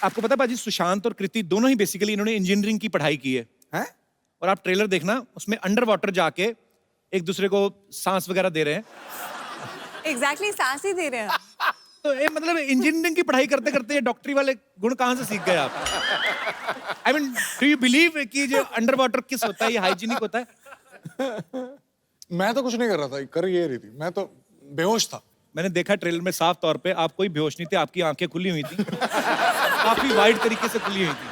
आपको पता है बाजी, सुशांत और कृति दोनों ही बेसिकली इन्होंने इंजीनियरिंग की पढ़ाई की है। हैं? और आप ट्रेलर देखना, उसमें अंडर वाटर जाके एक दूसरे को सांस वगैरह दे रहे हैं। एग्जैक्टली सांस ही दे रहे हैं। तो ये मतलब इंजीनियरिंग की पढ़ाई करते करते ये डॉक्टरी वाले गुण कहाँ से सीख गए आप? I mean, do you believe कि जो अंडर वाटर किस होता है, ये हाइजीनिक होता है? मैं तो कुछ नहीं कर रहा था, कर ये रही थी, मैं तो बेहोश था। मैंने देखा ट्रेलर में साफ तौर पे, आप कोई बेहोश नहीं थे, आपकी आंखें खुली हुई थी, काफी वाइड तरीके से खुली हुई थी।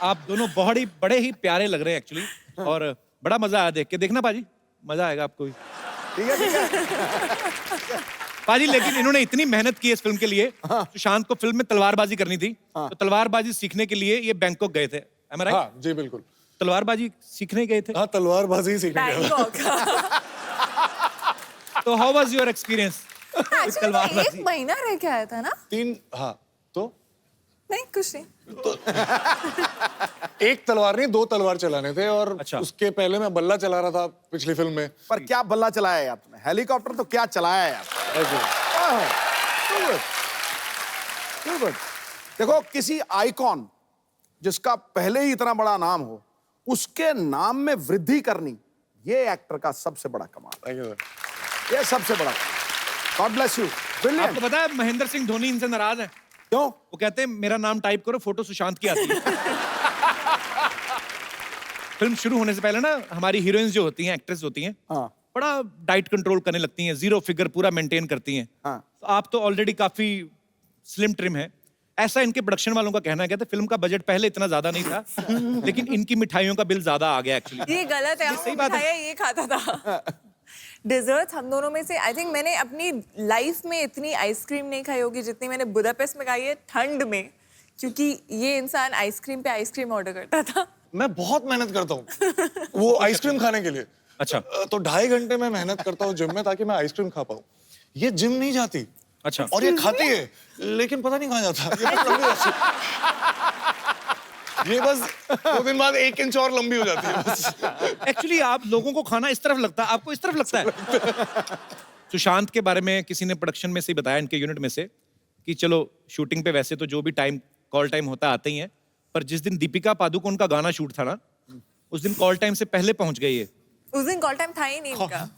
आप दोनों बहुत ही बड़े ही प्यारे लग रहे हैं एक्चुअली, और बड़ा मजा आया देख के। देखना पाजी, मजा आएगा आपको भी। ठीक है। पाजी लेकिन इन्होंने इतनी मेहनत की है इस फिल्म के लिए। सुशांत को फिल्म में तलवारबाजी करनी थी, तो तलवारबाजी सीखने के लिए ये बैंकॉक गए थे। Am I right? हाँ जी बिल्कुल। तलवारबाजी सीखने गए थे? हाँ, तलवारबाजी ही सीखने गया था। बैंकॉक। तो how was your experience? Actually, एक महीना रह के आया था ना? 3, हाँ तो नहीं कुछ नहीं। एक तलवार नहीं, 2 तलवार चलाने थे, और अच्छा। उसके पहले मैं बल्ला चला रहा था पिछली फिल्म में। पर क्या बल्ला चलाया है आपने? हेलीकॉप्टर तो क्या चलाया है आपने? Too good. देखो, किसी आइकॉन जिसका पहले ही इतना बड़ा नाम हो, उसके नाम में वृद्धि करनी, ये एक्टर का सबसे बड़ा कमाल। Thank you, sir. ये सबसे बड़ा। God bless you. ब्रिलियंट। आपको पता है महेंद्र सिंह धोनी इनसे नाराज है। क्यों? वो कहते हैं मेरा नाम टाइप करो, फोटो सुशांत की आती है। फिल्म शुरू होने से पहले ना हमारी हीरोइंस जो होती हैं, एक्ट्रेस होती हैं, हाँ बड़ा डाइट कंट्रोल करने लगती हैं, 0 फिगर पूरा मेंटेन करती हैं। हाँ। तो आप तो ऑलरेडी काफी स्लिम ट्रिम है, ऐसा इनके प्रोडक्शन वालों का कहना है। कहते फिल्म का बजट पहले इतना ज्यादा नहीं था, लेकिन इनकी मिठाइयों का बिल ज्यादा आ गया एक्चुअली। ये गलत है, सही बात है। मिठाइयाँ ये खाता था। डिजर्ट्स हम दोनों में से आई थिंक मैंने अपनी लाइफ में इतनी आइसक्रीम नहीं खाई होगी जितनी मैंने बुदापेस्ट में खाई है ठंड में, क्योंकि ये इंसान आइसक्रीम पे आइसक्रीम ऑर्डर करता था। मैं बहुत मेहनत करता हूँ वो आइसक्रीम खाने के लिए। अच्छा। तो 2.5 घंटे मैं मेहनत करता हूँ जिम में, ताकि मैं आइसक्रीम खा पाऊँ। ये जिम नहीं जाती। अच्छा। और ये खाती है, लेकिन पता नहीं कहाँ जाता। ये बस लंबी जाती है। ये बस 2 दिन बाद 1 इंच और लंबी हो जाती है बस। एक्चुअली आप लोगों को खाना इस तरफ लगता है, आपको इस तरफ लगता है। सुशांत के बारे में किसी ने प्रोडक्शन में से ही बताया, इनके यूनिट में से, कि चलो शूटिंग पे वैसे तो जो भी टाइम कॉल टाइम होता आते ही है, पर जिस दिन दीपिका पादुकोण का गाना शूट था ना, उस दिन कॉल टाइम से पहले पहुंच गई है। उस दिन कॉल टाइम था ही नहीं इनका,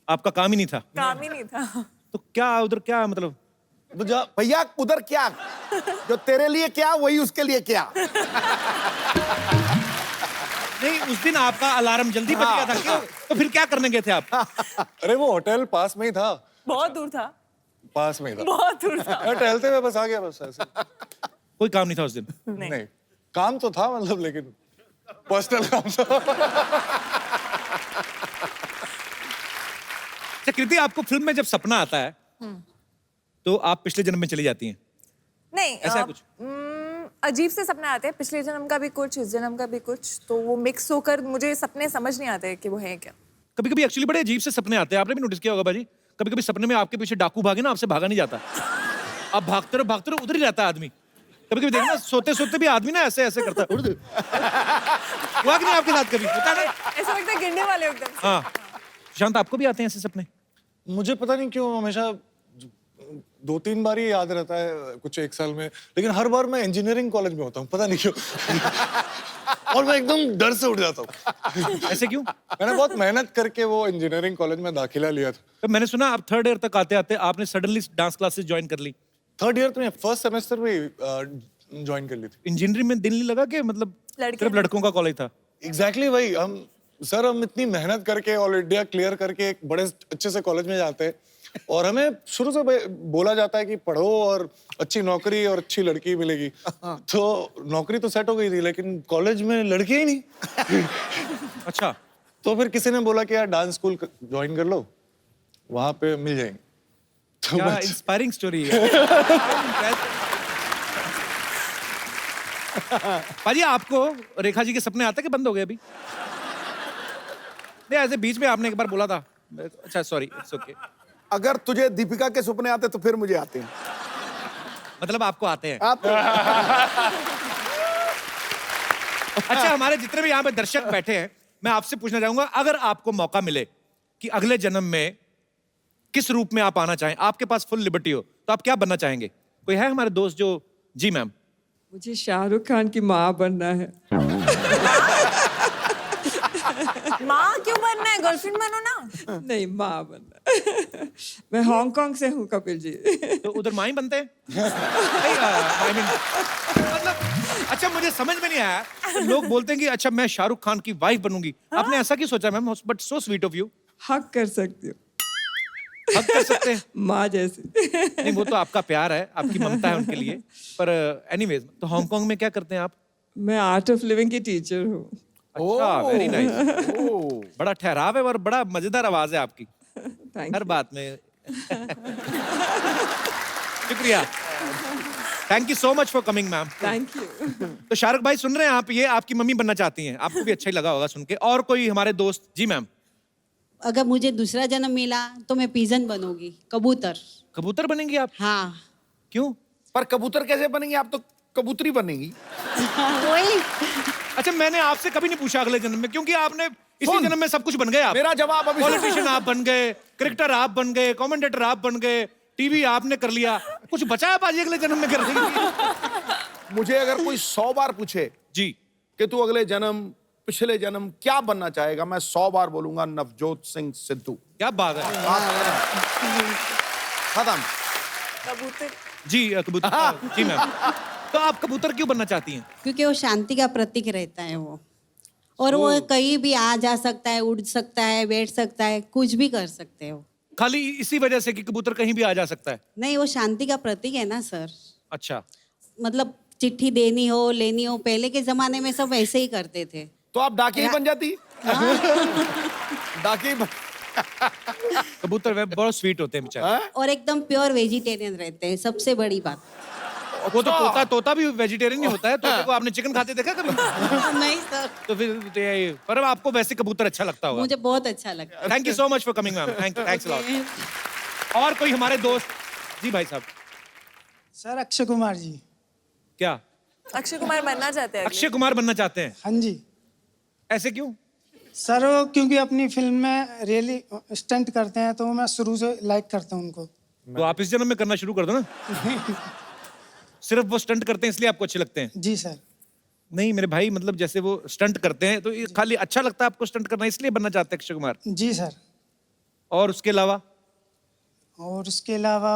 आपका काम ही नहीं था। काम ही नहीं था। तो क्या उधर क्या मतलब? भैया उधर क्या, जो तेरे लिए क्या वही उसके लिए क्या। नहीं, उस दिन आपका अलार्म जल्दी बज गया था क्यों? तो फिर क्या करने गए थे आप? अरे वो होटल पास में ही था। बहुत दूर था, पास में ही था। बहुत दूर था। मैं टहलते हुए बस आ गया, बस ऐसे। कोई काम नहीं था उस दिन? नहीं, काम तो था मतलब, लेकिन पर्सनल काम था। कृति, आपको फिल्म में जब सपना आता है तो आप पिछले जन्म में चली जाती हैं? नहीं, ऐसा कुछ? अजीब से सपने आते हैं, पिछले जन्म का भी कुछ, इस जन्म का भी कुछ, तो वो मिक्स होकर मुझे सपने समझ नहीं आते कि वो है क्या। कभी कभी एक्चुअली बड़े अजीब से सपने आते हैं, आपने भी नोटिस किया होगा बाजी। कभी कभी सपने में आपके पीछे डाकू भागे ना, आपसे भागा नहीं जाता, आप भागते रहो उधर ही रहता है आदमी। कभी कभी देखना, सोते सोते भी आदमी ना ऐसे ऐसे करता है। हुआ कि नहीं आपके साथ कभी? होता है ना? ऐसा लगता है गिरने वाले एकदम से। हाँ। शांत, आपको भी आते हैं ऐसे सपने? मुझे पता नहीं क्यों हमेशा 2-3 बार ही याद रहता है कुछ 1 साल में, लेकिन हर बार मैं इंजीनियरिंग कॉलेज में होता हूँ, पता नहीं क्यों। और मैं एकदम डर से उठ जाता हूँ। ऐसे क्यों? मैंने बहुत मेहनत करके वो इंजीनियरिंग कॉलेज में दाखिला लिया था। तो मैंने सुना आप 3rd ईयर तक आते आते आपने सडनली डांस क्लासेस ज्वाइन कर ली। 3rd ईयर में फर्स्ट सेमेस्टर में ज्वाइन कर ली थी। इंजीनियरिंग में दिल नहीं लगा कि मतलब सिर्फ लड़कों का कॉलेज था? एग्जैक्टली वही। हम इतनी मेहनत करके ऑल इंडिया क्लियर करके एक बड़े अच्छे से कॉलेज में जाते हैं, और हमें शुरू से बोला जाता है कि पढ़ो और अच्छी नौकरी और अच्छी लड़की मिलेगी। तो नौकरी तो सेट हो गई थी, लेकिन कॉलेज में लड़की ही नहीं। अच्छा। तो फिर किसी ने बोला कि यार डांस स्कूल ज्वाइन कर लो, वहां पे मिल जाएंगे। तो क्या इंस्पायरिंग स्टोरी है। पाजी, आपको रेखा जी के सपने आते कि बंद हो गए अभी? नहीं, ऐसे बीच में आपने एक बार बोला था। अच्छा सॉरी, इट्स ओके। अगर तुझे दीपिका के सपने आते तो फिर मुझे आते हैं। मतलब आपको आते हैं? आते हैं। अच्छा, हमारे जितने भी यहाँ पे दर्शक बैठे हैं, मैं आपसे पूछना चाहूंगा, अगर आपको मौका मिले कि अगले जन्म में किस रूप में आप आना चाहें, आपके पास फुल लिबर्टी हो, तो आप क्या बनना चाहेंगे? कोई है हमारे दोस्त जो? जी मैम। मुझे शाहरुख खान की माँ बनना है। माँ क्यों बनना है, गर्लफ्रेंड बनो ना। नहीं, माँ बनना। मैं हांगकांग से हूँ कपिल जी। तो उधर माँ ही बनते हैं? नहीं, I mean, मतलब अच्छा मुझे समझ में नहीं आया, तो लोग बोलते हैं कि अच्छा मैं शाहरुख खान की वाइफ बनूंगी, आपने ऐसा क्यों सोचा ma'am? But so sweet of you. हक कर सकती हूँ, हक कर सकते हैं? माँ जैसे। नहीं, वो तो आपका प्यार है, आपकी ममता है उनके लिए। पर एनीवेज, तो हांगकांग में क्या करते हैं आप? मैं आर्ट ऑफ लिविंग की टीचर हूँ। अच्छा, वेरी नाइस। बड़ा ठहराव है और बड़ा मजेदार आवाज है आपकी थैंक हर बात में। शुक्रिया, thank you so much for coming ma'am. Thank you. तो शाहरुख भाई सुन रहे हैं आप, ये आपकी मम्मी बनना चाहती हैं, आपको भी अच्छा ही लगा होगा सुन के। और कोई हमारे दोस्त? जी मैम। अगर मुझे दूसरा जन्म मिला तो मैं पिजन बनूंगी, कबूतर। कबूतर बनेंगी आप? हाँ। क्यों? पर कबूतर कैसे बनेंगी? आप तो कबूतरी बनेंगी। वही। अच्छा, मैंने आपसे कभी नहीं पूछा अगले जन्म में, क्योंकि आपने इसी सुन, जन्म में सब कुछ बन गए आप। मेरा जवाब अभी पॉलिटिशियन आप बन गए, क्रिकेटर आप बन गए, कमेंटेटर आप बन गए, टीवी आपने कर लिया, कुछ बचा है बाजी अगले जन्म में करने के लिए? मुझे अगर कोई 100 बार पूछे जी। कि तू अगले जन्म, पिछले जन्म क्या बनना चाहेगा, मैं 100 बार बोलूंगा नवजोत सिंह सिद्धू। क्या बात है। खत्म। कबूतर। जी कबूतर। जी मैम, तो आप कबूतर क्यों बनना चाहती हैं? क्योंकि वो शांति का प्रतीक रहता है वो, और वो कहीं भी आ जा सकता है, उड़ सकता है, बैठ सकता है, कुछ भी कर सकते हो। खाली इसी वजह से कि कबूतर कहीं भी आ जा सकता है? नहीं, वो शांति का प्रतीक है ना सर। अच्छा, मतलब चिट्ठी देनी हो, लेनी हो, पहले के जमाने में सब ऐसे ही करते थे। तो आप डाके ही बन जाती। डाके ही बन... कबूतर वे बहुत स्वीट होते हैं बेचारे। और एकदम प्योर वेजिटेरियन रहते हैं, सबसे बड़ी बात। वो तो तोता भी वेजिटेरियन ही होता है। तोते को आपने चिकन खाते देखा कभी? नहीं सर, तो फिर तो ये, पर आपको वैसे कबूतर अच्छा लगता होगा। मुझे बहुत अच्छा लगता है। Thank you so much for coming ma'am, thanks a lot. और कोई हमारे दोस्त? जी भाई साहब। सर अक्षय कुमार जी। क्या अक्षय कुमार बनना चाहते हैं अगले? अक्षय कुमार बनना चाहते हैं? हाँ जी ऐसे क्यों? सर, वो क्योंकि अपनी फिल्म में रियली स्टंट करते हैं, तो मैं शुरू से लाइक करता हूँ उनको। तो आप इस जन्म में करना शुरू कर दो ना। सिर्फ वो स्टंट करते हैं इसलिए आपको अच्छे लगते हैं? जी सर। नहीं मेरे भाई, मतलब जैसे वो स्टंट करते हैं तो ये खाली अच्छा लगता है आपको स्टंट करना, इसलिए बनना चाहते हैं अक्षय कुमार? जी सर। और उसके अलावा? और उसके अलावा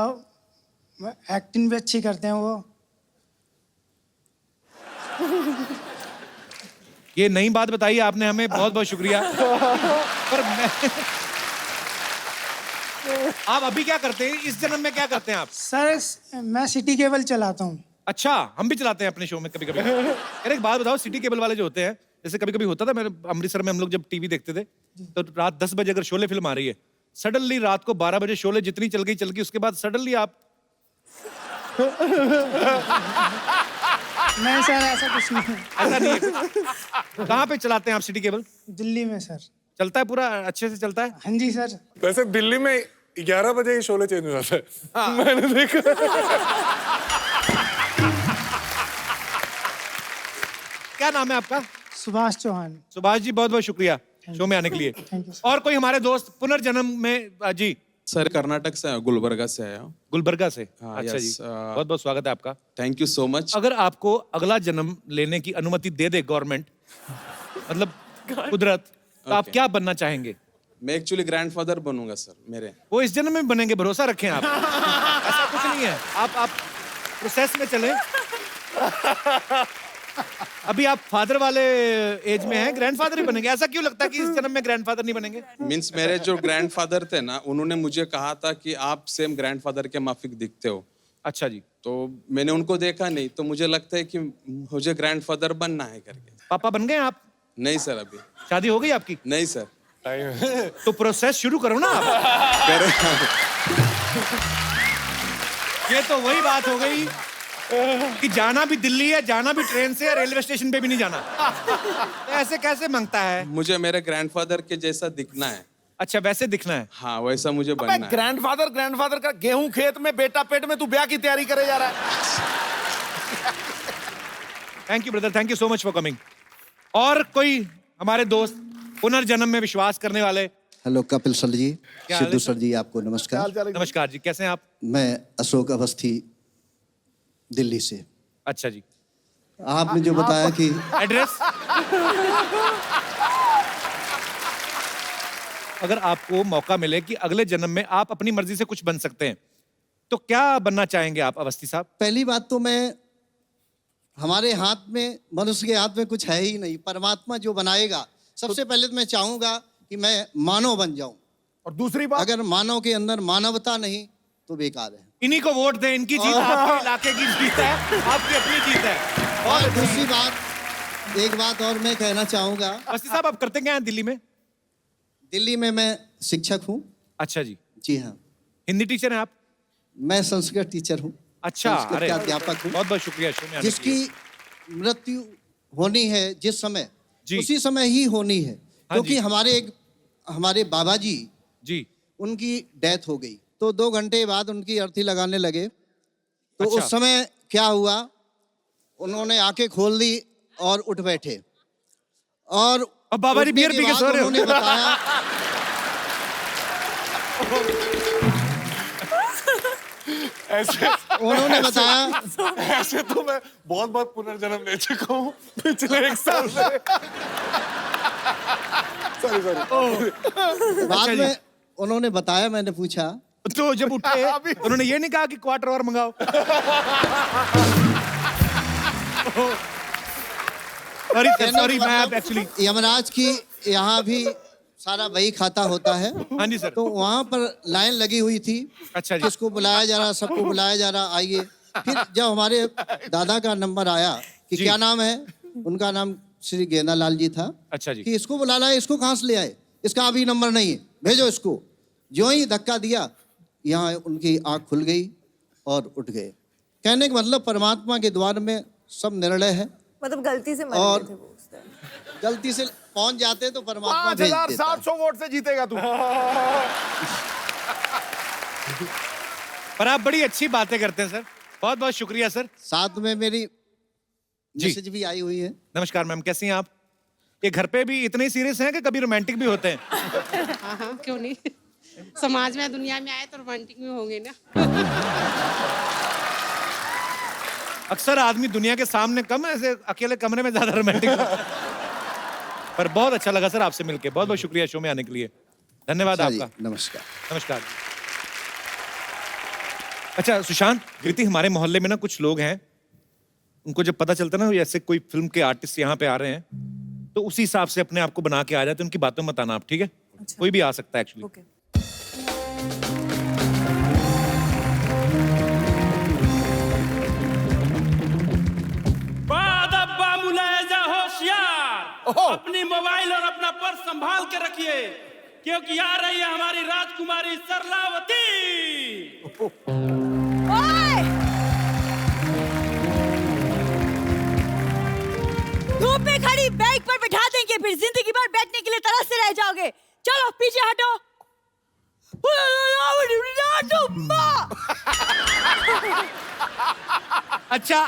एक्टिंग भी अच्छी करते हैं वो। ये नई बात बताई आपने हमें, बहुत बहुत शुक्रिया। पर मैं आप अभी क्या करते हैं इस जन्म में? क्या करते हैं आप? सर मैं सिटी केबल चलाता हूँ। अच्छा, हम भी चलाते हैं अपने शो में कभी कभी। यार एक बात बताओ, सिटी केबल वाले जो होते हैं, जैसे कभी कभी होता था, मेरे अमृतसर में हम लोग जब टीवी देखते थे, तो रात 10 बजे अगर शोले फिल्म आ रही है, सडनली रात को 12 बजे शोले जितनी चल गई, उसके बाद सडनली आप नहीं सर, ऐसा कुछ नहीं। ऐसा नहीं है कुछ? कहाँ पे चलाते हैं आप सिटी केबल? दिल्ली में सर। चलता है पूरा अच्छे से चलता है? हाँ जी सर। वैसे दिल्ली में 11 बजे ही शोले चेंज हो जाता है। मैंने देखा। क्या नाम है आपका? सुभाष चौहान। सुभाष जी, बहुत बहुत शुक्रिया शो में आने के लिए। Thank you. और कोई हमारे दोस्त पुनर्जन्म में? जी सर कर्नाटक से गुलबर्गा से आया हूँ। गुलबर्गा से? हाँ, अच्छा जी, yes, बहुत बहुत स्वागत है आपका। Thank you so much. अगर आपको अगला जन्म लेने की अनुमति दे दे गवर्नमेंट, मतलब कुदरत, तो आप Okay. क्या बनना चाहेंगे? मैं एक्चुअली ग्रैंडफादर बनूंगा सर मेरे। वो इस जन्म में बनेंगे, भरोसा रखें आप। ऐसा कुछ नहीं है, आप प्रोसेस में चलें। अभी आप फादर वाले एज में हैं, ग्रैंडफादर ही बनेंगे। ऐसा क्यों लगता है कि इस जन्म में ग्रैंडफादर नहीं बनेंगे? मीन्स मेरे जो ग्रैंडफादर थे ना, उन्होंने मुझे कहा था कि आप सेम ग्रैंडफादर के माफिक दिखते हो। अच्छा जी। तो मैंने उनको देखा नहीं, तो मुझे लगता है कि मुझे ग्रैंडफादर बनना है करके। पापा बन गए आप? नहीं सर, अभी शादी हो गई आपकी? नहीं सर। तो प्रोसेस शुरू करो ना आप। ये तो वही बात हो गई कि जाना भी दिल्ली है, जाना भी ट्रेन से, रेलवे स्टेशन पे भी नहीं जाना। तो ऐसे कैसे मांगता है? मुझे मेरे ग्रैंडफादर के जैसा दिखना है। अच्छा, वैसे दिखना है? हाँ, वैसा मुझे बनना है। ग्रैंडफादर का गेहूं खेत में, बेटा पेट में, तू ब्याह की तैयारी करे जा रहा है। Thank you brother, thank you so much for coming. और कोई हमारे दोस्त पुनर्जन्म में विश्वास करने वाले? हेलो कपिल सर जी, क्या हाल है सिद्धू सर? सर जी, आपको नमस्कार। नमस्कार जी, कैसे हैं आप? मैं अशोक अवस्थी, दिल्ली से। अच्छा जी। आपने जो बताया कि एड्रेस। अगर आपको मौका मिले कि अगले जन्म में आप अपनी मर्जी से कुछ बन सकते हैं, तो क्या बनना चाहेंगे आप अवस्थी साहब? पहली बात तो मैं, हमारे हाथ में, मनुष्य के हाथ में कुछ है ही नहीं, परमात्मा जो बनाएगा। सबसे पहले तो मैं चाहूंगा कि मैं मानव बन जाऊं, और दूसरी बात, अगर मानव के अंदर मानवता नहीं तो बेकार है। इन्हीं को वोट दें, इनकी जीत आपके इलाके की जीत है, आपकी अपनी जीत है। और दूसरी बात, एक बात और मैं कहना चाहूंगा। अवस्थी साहब आप करते क्या हैं दिल्ली में? दिल्ली में मैं शिक्षक हूँ। अच्छा जी। जी हाँ। हिंदी टीचर हैं आप? मैं संस्कृत टीचर हूँ। अच्छा, संस्कृत अरे का अध्यापक हूँ। बहुत बहुत शुक्रिया शो में आने के जिसकी लिए। मृत्यु होनी है जिस समय, जी। उसी समय ही होनी है, हाँ क्योंकि जी। हमारे बाबा जी, जी। उनकी डेथ हो गई, तो 2 घंटे बाद उनकी अर्थी लगाने लगे। तो अच्छा। उस समय क्या हुआ, उन्होंने आंखें खोल दी और उठ बैठे, और अब बाबा जी उठने बियर के पी के बाद सो रहे हो। उन्होंने बताया ऐसे उन्होंने बताया ऐसे तो मैं बहुत बहुत पुनर्जन्म ले चुका हूँ पिछले 1 साल से। सॉरी। बाद जी। में उन्होंने बताया, मैंने पूछा तो जब उठे तो उन्होंने ये नहीं कहा कि क्वार्टर और मंगाओ? सॉरी मैं एक्चुअली। यमराज की यहाँ भी सारा वही खाता होता है। हाँ जी सर। तो वहाँ पर लाइन लगी हुई थी। अच्छा जी। किसको बुलाया जा रहा, सबको बुलाया जा रहा, आइए। फिर जब हमारे दादा का नंबर आया कि जी। क्या नाम है, उनका नाम श्री गेंदालाल जी था। अच्छा जी। कि इसको बुला लाए, इसको कहाँ से ले आए, इसका अभी नंबर नहीं है, भेजो इसको। जो ही धक्का दिया, यहाँ उनकी आँख खुल गई और उठ गए। कहने का मतलब परमात्मा के द्वार में सब निर्णय है, मतलब गलती से मर और गए थे वो उस time। गलती से पहुंच जाते तो परमात्मा भेज देता है। 5,700 वोट से जीतेगा तू। पर आप बड़ी अच्छी बातें करते हैं सर, बहुत बहुत शुक्रिया सर। साथ में मेरी जी। मैसेज भी आई हुई है। नमस्कार मैम, कैसी हैं आप? ये घर पे भी इतने सीरियस हैं कि कभी रोमांटिक भी होते हैं? हाँ हाँ, क्यों नहीं। समाज में, दुनिया में आए तो रोमांटिक में होंगे ना। अक्सर आदमी दुनिया के सामने कम, ऐसे अकेले कमरे में ज्यादा रोमांटिक होता है। पर बहुत अच्छा लगा सर आपसे मिलके, बहुत बहुत शुक्रिया शो में आने के लिए, धन्यवाद अच्छा जी, आपका। नमस्कार। नमस्कार। अच्छा सुशांत, कृति, हमारे मोहल्ले में ना कुछ लोग हैं, उनको जब पता चलता है ना ऐसे कोई फिल्म के आर्टिस्ट यहाँ पे आ रहे हैं, तो उसी हिसाब से अपने आप को बना के आ जाते हैं। उनकी बातों में बताना आप, ठीक है? अच्छा। कोई भी आ सकता है एक्चुअली। ओके। होशियार, अपनी मोबाइल और अपना पर्स संभाल के रखिए, क्योंकि आ रही है हमारी राजकुमारी सरलावती। धूप में खड़ी बाइक पर बिठा देंगे, फिर जिंदगी भर बैठने के लिए तरसते रह जाओगे। चलो पीछे हटो। अच्छा,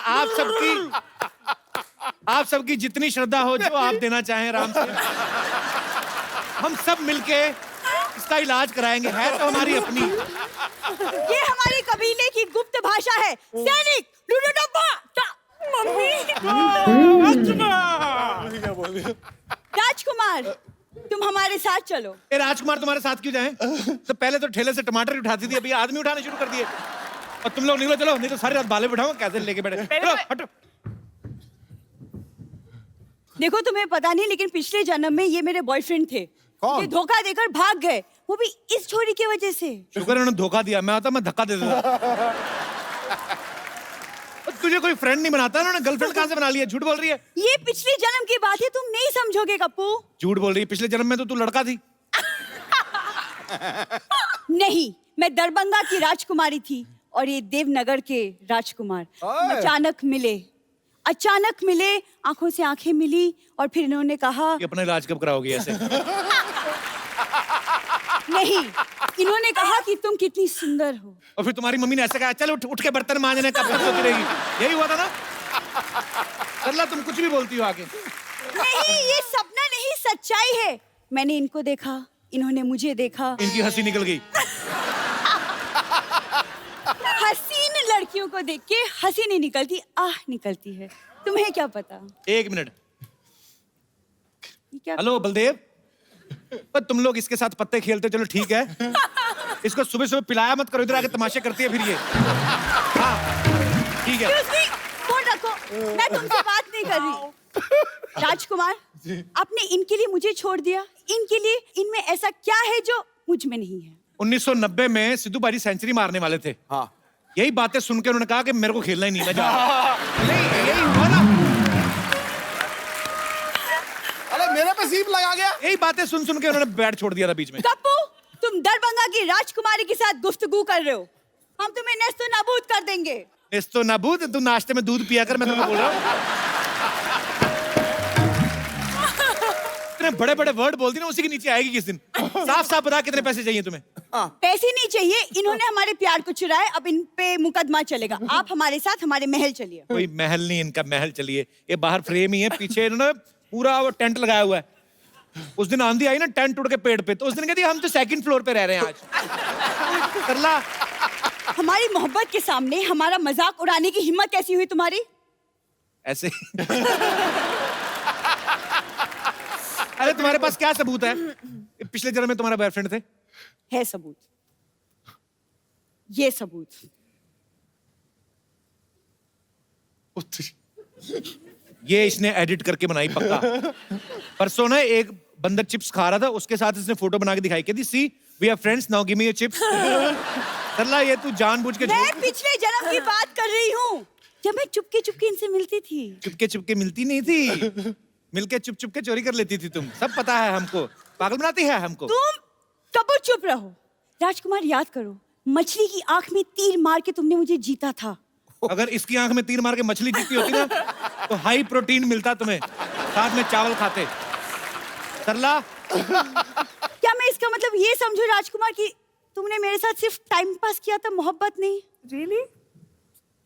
आप सबकी जितनी श्रद्धा हो, जो आप देना चाहें आराम से, हम सब मिलके इसका इलाज कराएंगे। है तो हमारी अपनी। ये हमारे कबीले की गुप्त भाषा है। सैनिक राजकुमार, तुम हमारे साथ चलो। ए राजकुमार तुम्हारे साथ क्यों जाएं? तो पहले तो ठेले से टमाटर ही उठाती थी, अभी आदमी उठाने शुरू कर दिए। और तुम लोग निकलो, चलो, नहीं तो सारी रात बाले बिठाऊंगा, कैसे लेके बैठे। चलो हटो। देखो तुम्हें पता नहीं, लेकिन पिछले जन्म में ये मेरे बॉयफ्रेंड थे। ये धोखा देकर भाग गए, वो भी इस छोरी की वजह से। शुक्र है उन्होंने धोखा दिया, मैं आता मैं धक्का दे देता। तुझे कोई फ्रेंड नहीं बनाता, उन्होंने गर्लफ्रेंड कहां से बना लिया? झूठ बोल रही है। ये पिछले जन्म की बात है, तुम नहीं समझोगे कप्पू। झूठ बोल रही है, पिछले जन्म में तो तू लड़का थी। नहीं, मैं दरभंगा की राजकुमारी थी और ये देवनगर के राजकुमार। अचानक मिले, आंखों से आंखें मिली और फिर इन्होंने कहा कि अपना इलाज कब कराओगी ऐसे? नहीं, इन्होंने कहा कि तुम कितनी सुंदर हो। और फिर तुम्हारी मम्मी ने ऐसे कहा, चल उठ के बर्तन मांजने, कब तक सोती रहेगी? यही हुआ था ना? सरला, तुम कुछ भी बोलती हो आगे। नहीं, ये सपना नहीं, सच्चाई है। मैंने इनको देखा, इन्होंने मुझे देखा। इनकी हंसी निकल गई। हसीन लड़कियों वालों को देख के हंसी नहीं निकलती, आह निकलती है। तुम्हें क्या पता? 1 मिनट। ये क्या? हेलो बलदेव, पर तुम लोग इसके साथ पत्ते खेलते, चलो ठीक है। इसको सुबह सुबह पिलाया मत करो, इधर आके तमाशे करती है फिर ये। हाँ ठीक है। Excuse me, फोन रखो, मैं तुमसे बात नहीं कर रही। राजकुमार, आपने इनके लिए मुझे छोड़ दिया, इनके लिए इनमें ऐसा क्या है जो मुझ में नहीं है? 1990 में सिद्धू बाजी सेंचुरी मारने वाले थे। हाँ, यही बातें सुन के उन्होंने कहा कि मेरे को खेलना ही नहीं, मैं जा रहा हूं। नहीं, यही हुआ ना। अरे मेरे पे सीप लगा गया। यही बातें सुन सुन के उन्होंने बैट छोड़ दिया था बीच में। कप्पू, तुम दरभंगा की राजकुमारी के साथ गुफ्तगू कर रहे हो। हम तुम्हें नेस्तो नाबूद कर देंगे। नेस्तो नाबूद? तू नाश्ते में दूध पिया कर, मैं तुम्हें बोल रहा हूँ। इतने बड़े बड़े वर्ड बोलती ना, उसी के नीचे आएगी किस दिन। साफ साफ बता कितने पैसे चाहिए तुम्हें? पैसे नहीं चाहिए, इन्होंने हमारे प्यार को चुराया, अब इन पे मुकदमा चलेगा। आप हमारे साथ हमारे महल चलिए। कोई महल नहीं, इनका महल चलिए। ये बाहर फ्रेम ही है, पीछे इन्होंने पूरा वो टेंट लगाया हुआ है। उस दिन आंधी आई ना, टेंट उड़ के पेड़ पे, तो उस दिन कहती हम तो 2nd फ्लोर पे रह रहे हैं आज। करला, हमारी मोहब्बत के सामने हमारा मजाक उड़ाने की हिम्मत कैसी हुई तुम्हारी? ऐसे अरे तुम्हारे पास क्या सबूत है? पिछले जन्म में तुम्हारा बॉयफ्रेंड थे? है सबूत, ये सबूत। ये इसने एडिट करके बनाई पक्का। परसों ना एक बंदर चिप्स खा रहा था, उसके साथ इसने फोटो बना के दिखाई, कहती सी we are friends now give me your chips. Sarla, ये तू जानबूझ के मैं पिछले जन्म की बात कर रही हूँ, जब मैं चुपके चुपके इनसे मिलती थी। चुपके चुपके मिलती नहीं थी, मिलके चुप चुप के चोरी कर लेती थी तुम। सब पता है हमको, पागल बनाती है हमको। तुम कबूर चुप रहो। राजकुमार, याद करो, मछली की आंख में तीर मार के तुमने मुझे जीता था। अगर इसकी आंख में तीर मार के मछली जीती होती ना, तो हाई प्रोटीन मिलता तुम्हें, साथ में चावल खाते। सरला, क्या मैं इसका मतलब ये समझूं राजकुमार कि तुमने मेरे साथ सिर्फ टाइम पास किया था, मोहब्बत नहीं? Really?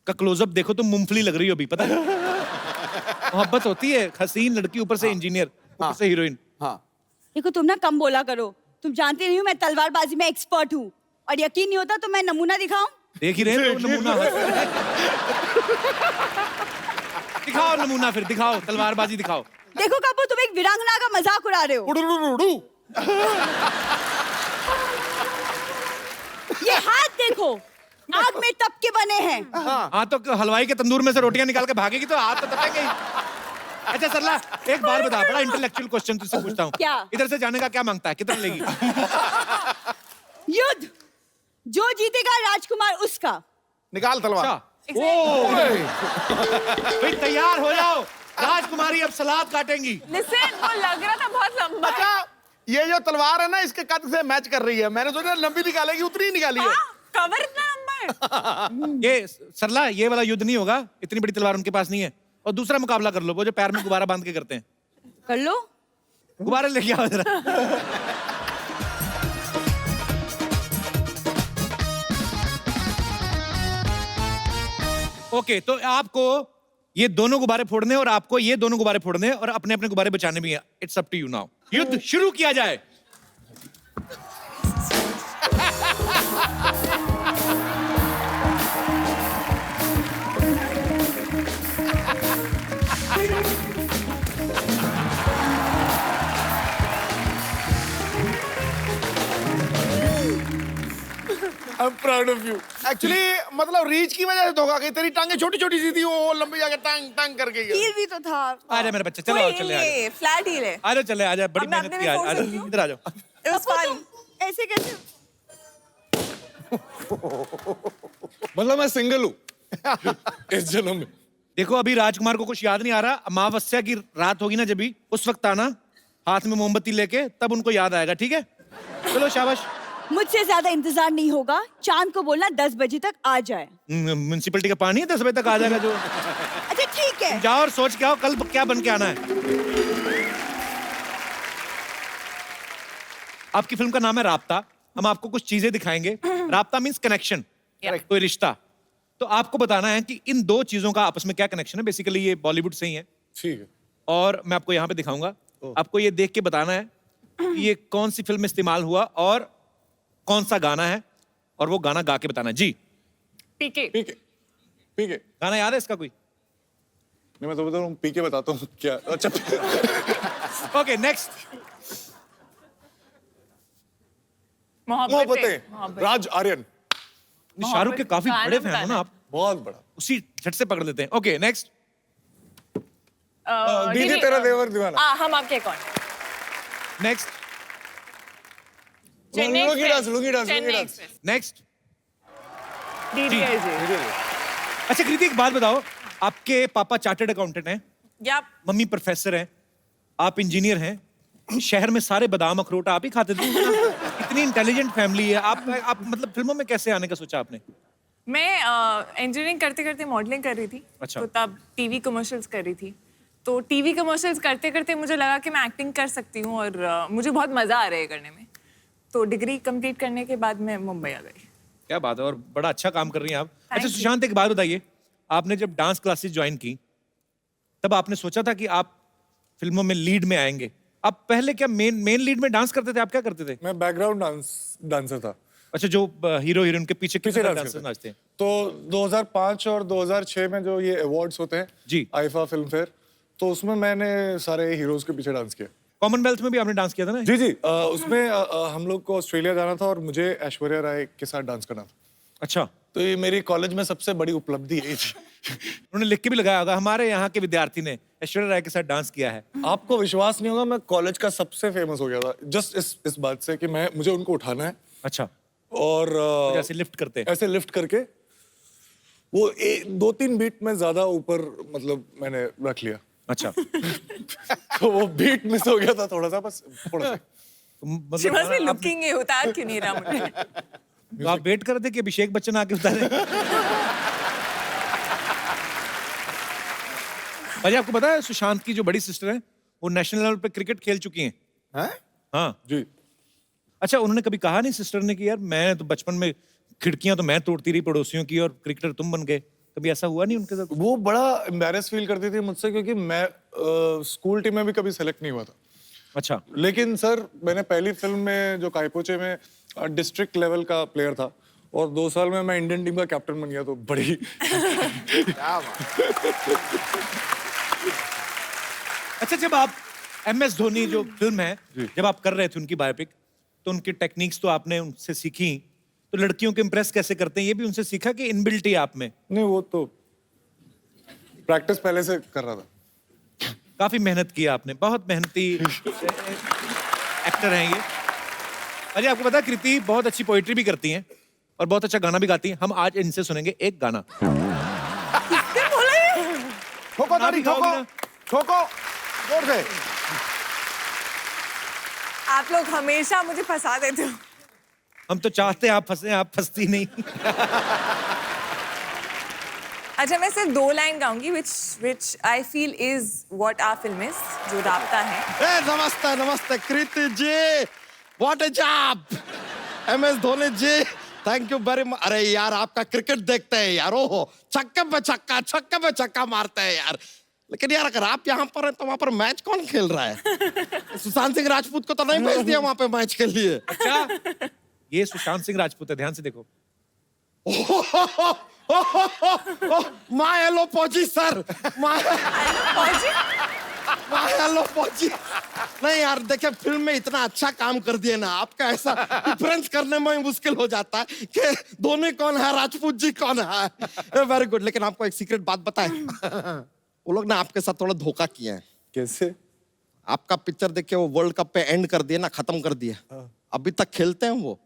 का क्लोजअप देखो, तुम मूंगफली लग रही हो अभी, पता है? मोहब्बत होती है, हसीन लड़की ऊपर से इंजीनियर, ऊपर से हीरोइन। हाँ, देखो तुम ना कम बोला करो, तुम जानते नहीं हो मैं तलवारबाजी में एक्सपर्ट हूँ, और यकीन नहीं होता तो मैं नमूना दिखाऊं? देख ही रहे हो नमूना। दिखाओ नमूना, फिर दिखाओ, तलवारबाजी दिखाओ। देखो कपूर, तुम एक वीरांगना का मजाक उड़ा रहे हो। ये हाथ देखो, आग में तप के बने हैं। हाँ तो हलवाई के तंदूर में से रोटियां निकाल के भागेगी तो हाथ तो तपेंगे ही। अच्छा सरला, एक बार बता, बड़ा इंटेलेक्चुअल क्वेश्चन तुझसे पूछता हूँ। क्या? इधर से जाने का क्या मांगता है, कितना लेगी? युद्ध, जो जीतेगा राजकुमार उसका। निकाल तलवार। भाई तैयार हो जाओ, राजकुमारी अब सलाद काटेंगी। Listen, वो लग रहा था बहुत लंबा है। अच्छा, ये जो तलवार है ना, इसके कद से मैच कर रही है। मैंने सोचा लंबी निकालेगी, उतनी ही निकाली है। कवर इतना लंबा है। ये सरला, ये वाला युद्ध नहीं होगा, इतनी बड़ी तलवार उनके पास नहीं है। और दूसरा मुकाबला कर लो, वो जो पैर में गुब्बारा बांध के करते हैं। कर लो। गुब्बारे लेके आओ जरा। ओके, तो आपको ये दोनों गुब्बारे फोड़ने और आपको ये दोनों गुब्बारे फोड़ने और अपने अपने गुब्बारे बचाने भी हैं। It's up to you now. युद्ध शुरू किया जाए। I'm proud of you. Actually, मतलब रीच की वजह से धोखा गई। तेरी टांगे छोटी छोटी सी थी, वो लंबी जाके टांग टांग कर गई। हील भी तो था। आजा मेरे बच्चे, चलो आओ, चले आजा। फ्लैट हील है। आजा चले, आजा, बड़ी अब मैं मेहनत अपने की, में फोड़ आजा सकती हूँ? इधर आ जाओ। It was fun. ऐसे कैसे? मतलब मैं सिंगल हूँ इस जन्म में। देखो अभी राजकुमार को कुछ याद नहीं आ रहा, अमावस्या की रात होगी ना जब भी, उस वक्त आना हाथ में मोमबत्ती लेके, तब उनको याद आएगा, ठीक है? चलो शाबाश। मुझसे ज्यादा इंतजार नहीं होगा, चांद को बोलना 10 बजे तक आ जाए। म्युनिसिपैलिटी का पानी है, 10 बजे तक आ जाएगा जो। अच्छा ठीक है। जाओ और सोच के आओ कल क्या बन के आना है। आपकी फिल्म का नाम है राब्ता। हम आपको कुछ चीजें दिखाएंगे। राब्ता मीन्स कनेक्शन, कोई रिश्ता। तो आपको बताना है कि इन दो चीजों का आपस में क्या कनेक्शन है। बेसिकली ये बॉलीवुड से ही है, ठीक है। और मैं आपको यहाँ पे दिखाऊंगा। आपको ये देख के बताना है कि ये कौन सी फिल्म में इस्तेमाल हुआ और कौन सा गाना है, और वो गाना गा के बताना है। जी पीके। ठीक है। पीके। गाना याद है इसका कोई? नहीं मैं तो बता रहा हूँ, पीके बताता हूँ क्या। अच्छा ओके नेक्स्ट। मोहब्बतें, राज आर्यन। शाहरुख के काफी बड़े फैन हो ना आप? बहुत बड़ा। उसी झट से पकड़ लेते हैं। Okay next. दीदी तेरा देवर दीवाना। हम आपके कौन? Next. Lungi dance. Next. DDLJ। अच्छा कृति एक बात बताओ, आपके पापा चार्टर्ड अकाउंटेंट हैं, या मम्मी प्रोफेसर हैं, आप इंजीनियर हैं, शहर में सारे बादाम अखरोट आप ही खाते थे। इतनी इंटेलिजेंट फैमिली है, आप मतलब फिल्मों में कैसे आने का सोचा आपने? मैं इंजीनियरिंग करते करते मॉडलिंग कर रही थी। अच्छा। तो तब टीवी कमर्शियल्स कर रही थी। तो टीवी कमर्शियल्स करते करते मुझे लगा कि मैं एक्टिंग कर सकती हूँ और मुझे बहुत मजा आ रहा है करने में। तो डिग्री कंप्लीट करने के बाद मैं मुंबई आ गई। क्या बात है, और बड़ा अच्छा काम कर रही हैं आप। अच्छा you. सुशांत एक बात बताइए, आपने जब डांस क्लासेस ज्वाइन की तब आपने सोचा था कि आप फिल्मों में लीड में आएंगे? आप पहले क्या मेन लीड में डांस करते थे? आप क्या करते थे? मैं बैकग्राउंड डांसर था। अच्छा, जो हीरो हीरोइन के पीछे डांस डांसर नाचते हैं। तो 2005 और 2006 में जो ये अवार्ड्स होते हैं जी, आईफा फिल्म फेयर, तो उसमें मैंने सारे हीरोज के पीछे डांस किया। कॉमनवेल्थ में भी आपने डांस किया था ना? जी जी, उसमें हम लोग को ऑस्ट्रेलिया जाना था और मुझे ऐश्वर्या राय के साथ डांस करना था। अच्छा, तो ये मेरी कॉलेज में सबसे बड़ी उपलब्धि यही थी। उन्होंने लिख के भी लगाया होगा, हमारे यहाँ के विद्यार्थी ने ऐश्वर्या राय के साथ डांस किया है। आपको विश्वास नहीं होगा, मैं कॉलेज का सबसे फेमस हो गया था जस्ट इस बात से कि मुझे उनको उठाना है। अच्छा। और ऐसे लिफ्ट करते हैं? ऐसे लिफ्ट करके वो 2-3 बीट में ज्यादा ऊपर मतलब मैंने रख लिया। अच्छा। तो वो बीट मिस हो गया था थोड़ा सा, बस थोड़ा सा। She must be looking है, उतार क्यों नहीं रहा मुझे? तो आप वेट कर रहे थे कि अभिषेक बच्चन आके उतारे? भाई आपको पता है सुशांत की जो बड़ी सिस्टर है वो नेशनल लेवल पे क्रिकेट खेल चुकी हैं? हाँ जी। अच्छा, उन्होंने कभी कहा नहीं सिस्टर ने कि यार मैं तो बचपन में खिड़कियां तो मैं तोड़ती रही पड़ोसियों की और क्रिकेटर तुम बन गए? कभी ऐसा हुआ नहीं उनके साथ? वो बड़ा एम्बैरेस फील करती थी मुझसे, क्योंकि मैं स्कूल टीम में भी कभी सेलेक्ट नहीं हुआ था। अच्छा। लेकिन सर मैंने पहली फिल्म में जो कायपोचे में डिस्ट्रिक्ट लेवल का प्लेयर था और 2 साल में मैं इंडियन टीम का कैप्टन बन गया, तो बड़ी अच्छा, जब आप MS धोनी जो फिल्म है जब आप कर रहे थे उनकी बायोपिक, तो उनकी टेक्निक्स तो आपने उनसे सीखी, तो लड़कियों को इम्प्रेस कैसे करते हैं ये भी उनसे सीखा कि इनबिल्ट ही आप में? नहीं, वो तो प्रैक्टिस पहले से कर रहा था। काफी मेहनत की आपने, बहुत मेहनती एक्टर हैं ये। अरे आपको पता है कृति बहुत अच्छी पोएट्री भी करती हैं और बहुत अच्छा गाना भी गाती हैं। हम आज इनसे सुनेंगे एक गाना। ठोको ताली, ठोको ठोको जोर से। आप लोग हमेशा मुझे फंसा देते हो। हम तो चाहते हैं आप फंसे, आप फंसती नहीं। अच्छा, मैं सिर्फ 2 line गाऊंगी which I feel is what our film is, जो राबता है। नमस्ते नमस्ते Kriti ji, what a job. MS Dhoni ji, thank you very much. अरे यार आपका क्रिकेट देखते हैं यार, ओहो छक्के पे छक्का मारते हैं यार। लेकिन यार अगर आप यहाँ पर हैं तो वहाँ पर मैच कौन खेल रहा है? सुशांत सिंह राजपूत को तो नहीं भेज दिया वहाँ पे मैच के लिए? अच्छा, ये सुशांत सिंह राजपूत है, ध्यान से देखो। माय हेलो पहुंची सर, माय हेलो पहुंची। नहीं यार देखिए, फिल्म में इतना अच्छा काम कर दिए ना, आपका ऐसा डिफरेंस करने में मुश्किल हो जाता है कि धोनी कौन है, राजपूत जी कौन है। Very good. लेकिन आपको एक सीक्रेट बात बताएं, वो लोग ना आपके साथ थोड़ा धोखा किए हैं। कैसे? आपका पिक्चर देख के वो वर्ल्ड कप पे एंड कर दिए ना, खत्म कर दिए। अभी तक खेलते हैं वो?